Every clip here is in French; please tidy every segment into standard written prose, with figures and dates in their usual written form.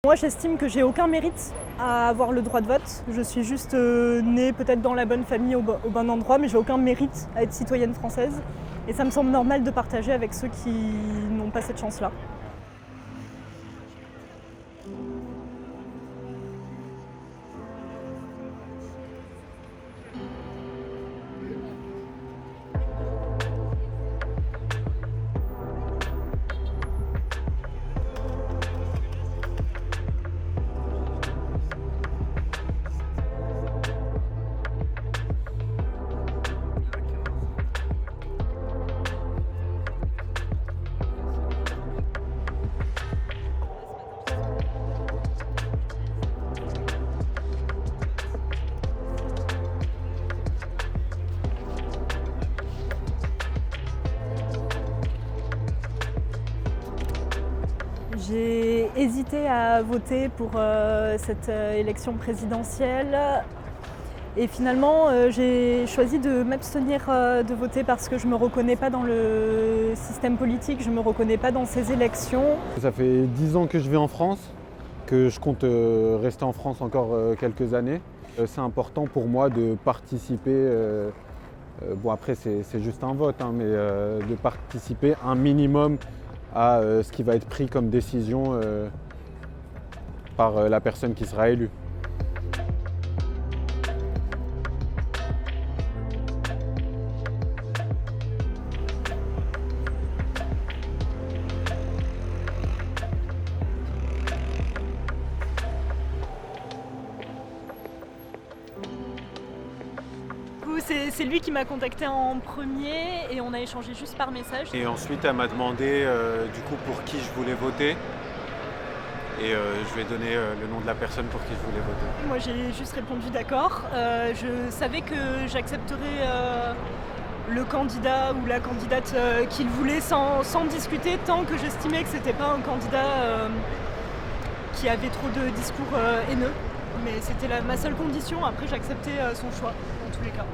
Moi, j'estime que j'ai aucun mérite à avoir le droit de vote. Je suis juste née peut-être dans la bonne famille, au bon endroit, mais j'ai aucun mérite à être citoyenne française. Et ça me semble normal de partager avec ceux qui n'ont pas cette chance-là. J'ai hésité à voter pour cette élection présidentielle et finalement j'ai choisi de m'abstenir de voter parce que je ne me reconnais pas dans le système politique, je ne me reconnais pas dans ces élections. Ça fait 10 ans que je vis en France, que je compte rester en France encore quelques années. C'est important pour moi de participer, bon après c'est juste un vote, mais de participer un minimum à ce qui va être pris comme décision par la personne qui sera élue. C'est lui qui m'a contacté en premier et on a échangé juste par message. Et ensuite elle m'a demandé du coup pour qui je voulais voter. Et je vais donner le nom de la personne pour qui je voulais voter. Moi j'ai juste répondu d'accord. Je savais que j'accepterais le candidat ou la candidate qu'il voulait sans discuter tant que j'estimais que c'était pas un candidat qui avait trop de discours haineux. Mais c'était ma seule condition, après j'acceptais son choix dans tous les cas.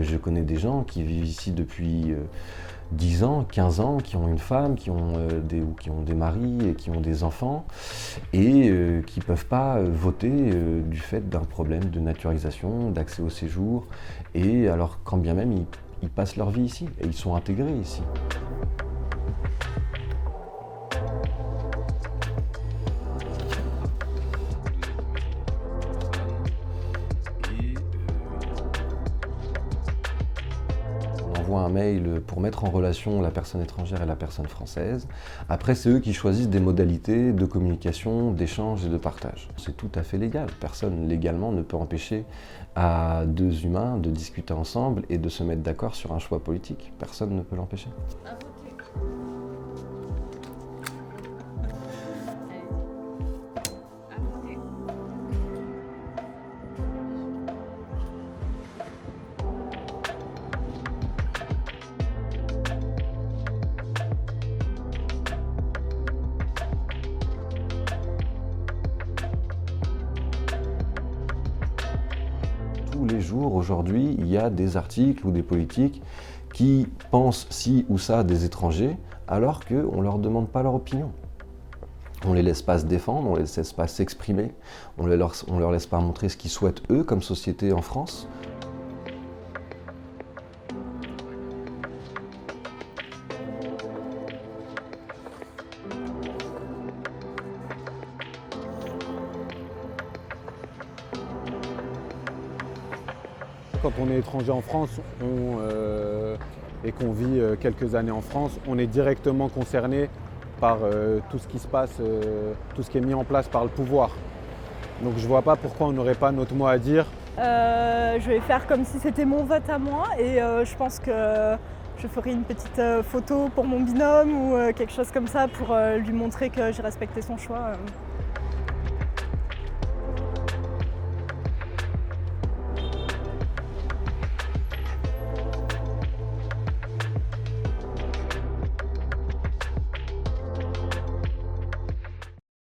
Je connais des gens qui vivent ici depuis 10 ans, 15 ans, qui ont une femme, qui ont des maris, et qui ont des enfants, et qui ne peuvent pas voter du fait d'un problème de naturalisation, d'accès au séjour, et alors quand bien même ils passent leur vie ici, et ils sont intégrés ici. On envoie un mail pour mettre en relation la personne étrangère et la personne française. Après, c'est eux qui choisissent des modalités de communication, d'échange et de partage. C'est tout à fait légal. Personne légalement ne peut empêcher à deux humains de discuter ensemble et de se mettre d'accord sur un choix politique. Personne ne peut l'empêcher. Tous les jours, aujourd'hui, il y a des articles ou des politiques qui pensent ci ou ça des étrangers, alors qu'on ne leur demande pas leur opinion. On ne les laisse pas se défendre, on ne les laisse pas s'exprimer, on ne leur laisse pas montrer ce qu'ils souhaitent eux comme société en France. Quand on est étranger en France et qu'on vit quelques années en France, on est directement concerné par tout ce qui se passe, tout ce qui est mis en place par le pouvoir. Donc je ne vois pas pourquoi on n'aurait pas notre mot à dire. Je vais faire comme si c'était mon vote à moi et je pense que je ferai une petite photo pour mon binôme ou quelque chose comme ça pour lui montrer que j'ai respecté son choix.